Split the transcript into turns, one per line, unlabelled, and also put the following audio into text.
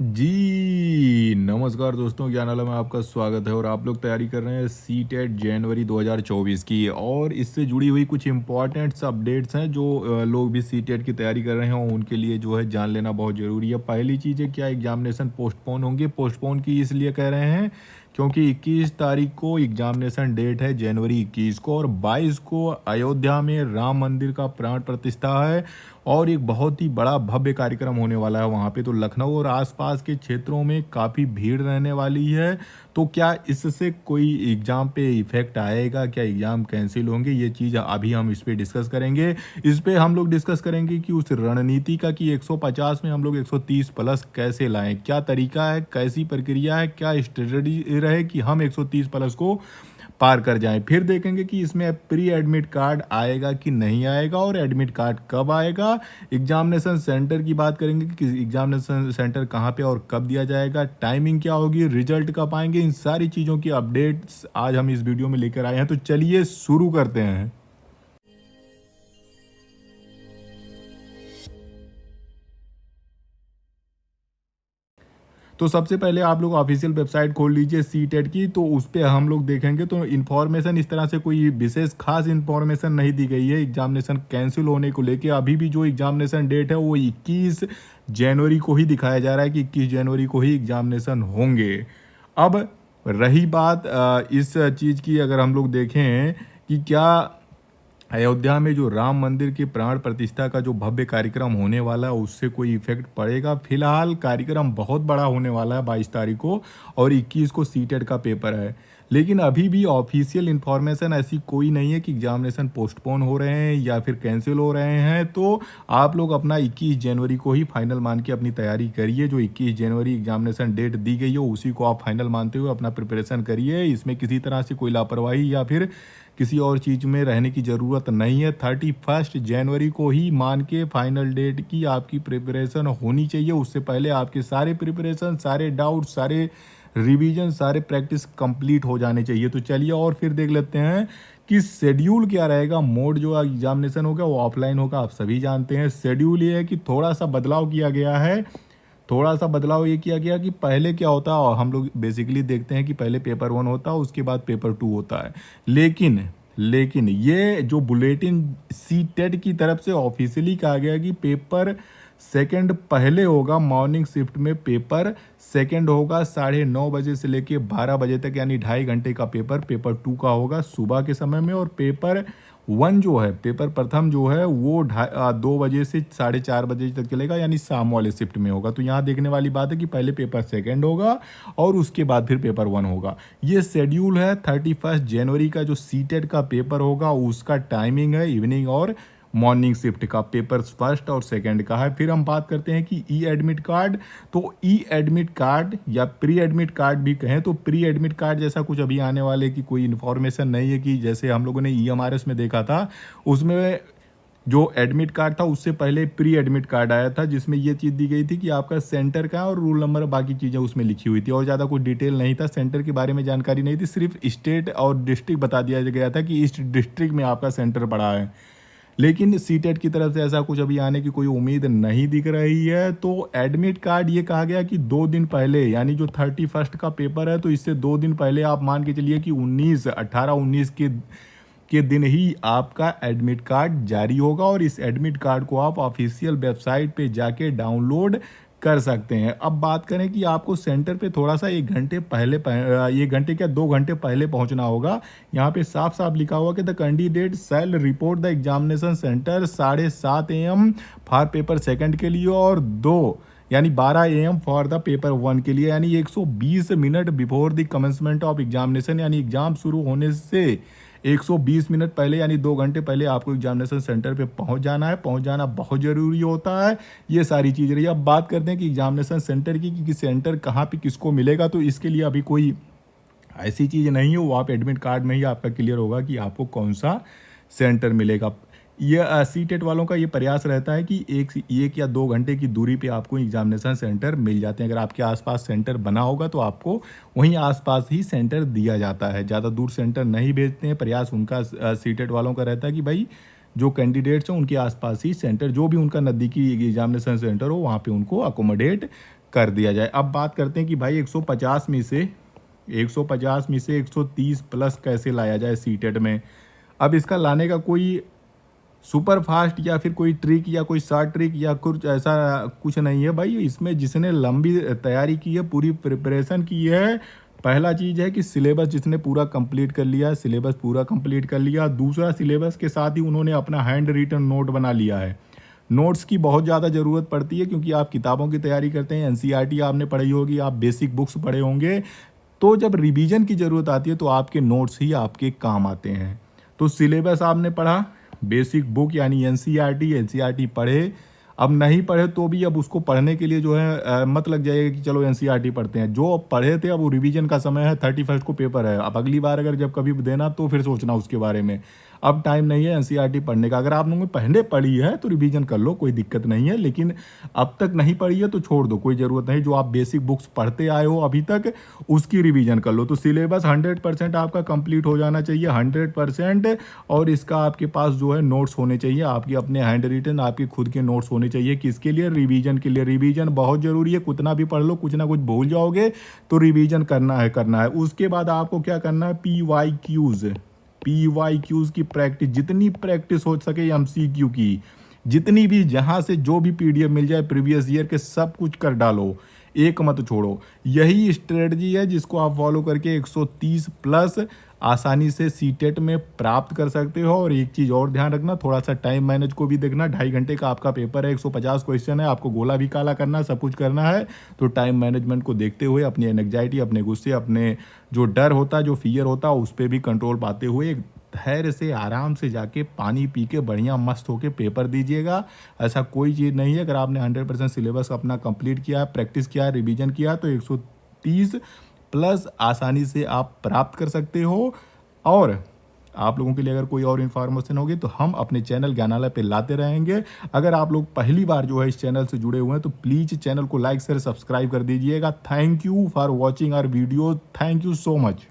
जी, नमस्कार दोस्तों, ज्ञानालय में आपका स्वागत है और आप लोग तैयारी कर रहे हैं सीटेट जनवरी 2024 की और इससे जुड़ी हुई कुछ इम्पोर्टेंट्स अपडेट्स हैं जो लोग भी सीटेट की तैयारी कर रहे हैं और उनके लिए जो है जान लेना बहुत ज़रूरी है। पहली चीज़ है क्या एग्जामिनेशन पोस्टपोन होंगे, पोस्टपोन की इसलिए कह रहे हैं क्योंकि 21 तारीख को एग्जामिनेशन डेट है जनवरी 21 को और 22 को अयोध्या में राम मंदिर का प्राण प्रतिष्ठा है और एक बहुत ही बड़ा भव्य कार्यक्रम होने वाला है वहाँ पे। तो लखनऊ और आसपास के क्षेत्रों में काफ़ी भीड़ रहने वाली है। तो क्या इससे कोई एग्ज़ाम पे इफ़ेक्ट आएगा, क्या एग्ज़ाम कैंसिल होंगे, ये चीज़ अभी हम इस पे डिस्कस करेंगे। इस पे हम लोग डिस्कस करेंगे कि उस रणनीति का कि 150 में हम लोग 130 प्लस कैसे लाएं, क्या तरीका है, कैसी प्रक्रिया है, क्या स्ट्रेटजी रहे कि हम 130 प्लस को पार कर जाएं। फिर देखेंगे कि इसमें प्री एडमिट कार्ड आएगा कि नहीं आएगा और एडमिट कार्ड कब आएगा। एग्जामिनेशन सेंटर की बात करेंगे कि एग्जामिनेशन सेंटर कहाँ पे और कब दिया जाएगा, टाइमिंग क्या होगी, रिजल्ट कब आएंगे। इन सारी चीज़ों की अपडेट्स आज हम इस वीडियो में लेकर आए हैं। तो चलिए शुरू करते हैं। तो सबसे पहले आप लोग ऑफिशियल वेबसाइट खोल लीजिए सीटेट की, तो उस पर हम लोग देखेंगे तो इन्फॉर्मेशन इस तरह से कोई विशेष खास इन्फॉर्मेशन नहीं दी गई है एग्जामिनेशन कैंसिल होने को लेके। अभी भी जो एग्जामिनेशन डेट है वो 21 जनवरी को ही दिखाया जा रहा है कि 21 जनवरी को ही एग्जामिनेशन होंगे। अब रही बात इस चीज़ की, अगर हम लोग देखें कि क्या अयोध्या में जो राम मंदिर की प्राण प्रतिष्ठा का जो भव्य कार्यक्रम होने वाला है उससे कोई इफेक्ट पड़ेगा। फिलहाल कार्यक्रम बहुत बड़ा होने वाला है 22 तारीख को और 21 को सीटेट का पेपर है, लेकिन अभी भी ऑफिशियल इन्फॉर्मेशन ऐसी कोई नहीं है कि एग्जामिनेशन पोस्टपोन हो रहे हैं या फिर कैंसिल हो रहे हैं। तो आप लोग अपना 21 जनवरी को ही फाइनल मान के अपनी तैयारी करिए। जो 21 जनवरी एग्जामिनेशन डेट दी गई हो उसी को आप फाइनल मानते हुए अपना प्रिपरेशन करिए। इसमें किसी तरह से कोई लापरवाही या फिर किसी और चीज़ में रहने की ज़रूरत नहीं है। 31 जनवरी को ही मान के फाइनल डेट की आपकी प्रिपरेशन होनी चाहिए। उससे पहले आपके सारे प्रिपरेशन, सारे डाउट, सारे रिवीजन, सारे प्रैक्टिस कंप्लीट हो जाने चाहिए। तो चलिए और फिर देख लेते हैं कि शेड्यूल क्या रहेगा। मोड जो एग्जामिनेशन होगा वो ऑफलाइन होगा, आप सभी जानते हैं। शेड्यूल ये है कि थोड़ा सा बदलाव किया गया है। थोड़ा सा बदलाव ये किया गया कि पहले क्या होता है, और हम लोग बेसिकली देखते हैं कि पहले पेपर 1 होता है, उसके बाद पेपर 2 होता है। लेकिन ये जो बुलेटिन सी टेट की तरफ से ऑफिशियली कहा गया कि पेपर सेकंड पहले होगा। मॉर्निंग शिफ्ट में पेपर सेकंड होगा 9:30 से लेके 12 बजे तक, यानी 2.5 घंटे का पेपर 2 का होगा सुबह के समय में। और पेपर 1 जो है, पेपर प्रथम जो है वो 2 बजे से 4:30 बजे तक चलेगा, यानी शाम वाले शिफ्ट में होगा। तो यहाँ देखने वाली बात है कि पहले पेपर सेकंड होगा और उसके बाद फिर पेपर 1 होगा। ये शेड्यूल है। 31 जनवरी का जो सीटेट का पेपर होगा उसका टाइमिंग है इवनिंग और मॉर्निंग शिफ्ट का। पेपर फर्स्ट और सेकंड का है। फिर हम बात करते हैं कि ई एडमिट कार्ड। तो ई एडमिट कार्ड या प्री एडमिट कार्ड भी कहें तो प्री एडमिट कार्ड जैसा कुछ अभी आने वाले की कोई इन्फॉर्मेशन नहीं है कि जैसे हम लोगों ने ईएमआरएस में देखा था, उसमें जो एडमिट कार्ड था उससे पहले प्री एडमिट कार्ड आया था जिसमें ये चीज़ दी गई थी कि आपका सेंटर का और रोल नंबर बाकी चीज़ें उसमें लिखी हुई थी और ज़्यादा कोई डिटेल नहीं था। सेंटर के बारे में जानकारी नहीं थी, सिर्फ स्टेट और डिस्ट्रिक्ट बता दिया गया था कि इस डिस्ट्रिक्ट में आपका सेंटर पड़ा है। लेकिन सीटेट की तरफ से ऐसा कुछ अभी आने की कोई उम्मीद नहीं दिख रही है। तो एडमिट कार्ड ये कहा गया कि 2 दिन पहले, यानी जो 31 का पेपर है तो इससे 2 दिन पहले आप मान के चलिए कि 18-19 के दिन ही आपका एडमिट कार्ड जारी होगा और इस एडमिट कार्ड को आप ऑफिशियल वेबसाइट पे जाके डाउनलोड कर सकते हैं। अब बात करें कि आपको सेंटर पे थोड़ा सा 1 घंटे पहले 1 घंटे क्या 2 घंटे पहले पहुंचना होगा। यहाँ पे साफ साफ लिखा हुआ कि the candidate shell report the examination centre 7:30 AM for paper second के लिए और 12 AM फॉर द पेपर 1 के लिए, यानी 120 minute before the commencement of examination, यानी एग्जाम शुरू होने से 120 मिनट पहले यानी 2 घंटे पहले आपको एग्जामिनेशन सेंटर पे पहुंच जाना है। पहुंच जाना बहुत ज़रूरी होता है। ये सारी चीज़ रही। अब बात करते हैं कि एग्जामिनेशन सेंटर की कि सेंटर कहाँ पे किसको मिलेगा। तो इसके लिए अभी कोई ऐसी चीज़ नहीं है, वो आप एडमिट कार्ड में ही आपका क्लियर होगा कि आपको कौन सा सेंटर मिलेगा। ये सीटेट वालों का ये प्रयास रहता है कि 1 या 2 घंटे की दूरी पे आपको एग्जामिनेशन सेंटर मिल जाते हैं। अगर आपके आसपास सेंटर बना होगा तो आपको वहीं आसपास ही सेंटर दिया जाता है, ज़्यादा दूर सेंटर नहीं भेजते हैं। प्रयास उनका सीटेट वालों का रहता है कि भाई जो कैंडिडेट्स हैं उनके आसपास ही सेंटर, जो भी उनका नज़दीकी एग्जामिनेशन सेंटर हो वहाँ पे उनको अकोमोडेट कर दिया जाए। अब बात करते हैं कि भाई 150 में से 130 प्लस कैसे लाया जाए सीटेट में। अब इसका लाने का कोई सुपर फास्ट या फिर कोई ट्रिक या कोई शॉर्ट ट्रिक या कुछ ऐसा कुछ नहीं है भाई। इसमें जिसने लंबी तैयारी की है, पूरी प्रिपरेशन की है, पहला चीज़ है कि सिलेबस जिसने पूरा कंप्लीट कर लिया, सिलेबस पूरा कंप्लीट कर लिया। दूसरा, सिलेबस के साथ ही उन्होंने अपना हैंड रिटन नोट बना लिया है। नोट्स की बहुत ज़्यादा ज़रूरत पड़ती है क्योंकि आप किताबों की तैयारी करते हैं, एनसीईआरटी आपने पढ़ी होगी, आप बेसिक बुक्स पढ़े होंगे, तो जब रिवीजन की ज़रूरत आती है तो आपके नोट्स ही आपके काम आते हैं। तो सिलेबस आपने पढ़ा, बेसिक बुक यानी एनसीईआरटी पढ़े, अब नहीं पढ़े तो भी अब उसको पढ़ने के लिए जो है मत लग जाएगा कि चलो एनसीईआरटी पढ़ते हैं। जो अब पढ़े थे अब वो रिवीजन का समय है, 31 को पेपर है। अब अगली बार अगर जब कभी देना तो फिर सोचना उसके बारे में। अब टाइम नहीं है एनसीईआरटी पढ़ने का। अगर आप लोगों ने पहले पढ़ी है तो रिवीजन कर लो, कोई दिक्कत नहीं है, लेकिन अब तक नहीं पढ़ी है तो छोड़ दो, कोई ज़रूरत नहीं। जो आप बेसिक बुक्स पढ़ते आए हो अभी तक उसकी रिवीजन कर लो। तो सिलेबस 100% आपका कंप्लीट हो जाना चाहिए, 100%। और इसका आपके पास जो है नोट्स होने चाहिए, आपके अपने हैंड रिटन आपके खुद के नोट्स होने चाहिए। किसके लिए? रिवीजन के लिए। रिवीजन बहुत ज़रूरी है, कितना भी पढ़ लो कुछ ना कुछ भूल जाओगे, तो रिवीजन करना है। उसके बाद आपको क्या करना है? पी वाई क्यूज़ की प्रैक्टिस, जितनी प्रैक्टिस हो सके एमसीक्यू की, जितनी भी जहाँ से जो भी पीडीएफ मिल जाए प्रीवियस ईयर के सब कुछ कर डालो, एक मत छोड़ो। यही स्ट्रेटजी है जिसको आप फॉलो करके 130 प्लस आसानी से सीटेट में प्राप्त कर सकते हो। और एक चीज़ और ध्यान रखना, थोड़ा सा टाइम मैनेज को भी देखना। 2.5 घंटे का आपका पेपर है, 150 क्वेश्चन है, आपको गोला भी काला करना है, सब कुछ करना है। तो टाइम मैनेजमेंट को देखते हुए अपनी एंग्जाइटी, अपने गुस्से, अपने जो डर होता है, जो फियर होता है, उस पर भी कंट्रोल पाते हुए एक धैर्य से आराम से जाके पानी पी के बढ़िया मस्त होके पेपर दीजिएगा। ऐसा कोई चीज़ नहीं है। अगर आपने 100% सिलेबस अपना कंप्लीट किया है, प्रैक्टिस किया है, रिवीजन किया है, तो 130 प्लस आसानी से आप प्राप्त कर सकते हो। और आप लोगों के लिए अगर कोई और इन्फॉर्मेशन होगी तो हम अपने चैनल ज्ञानालय पे लाते रहेंगे। अगर आप लोग पहली बार जो है इस चैनल से जुड़े हुए हैं तो प्लीज़ चैनल को लाइक शेयर सब्सक्राइब कर दीजिएगा। Thank you for watching our video. Thank you so much.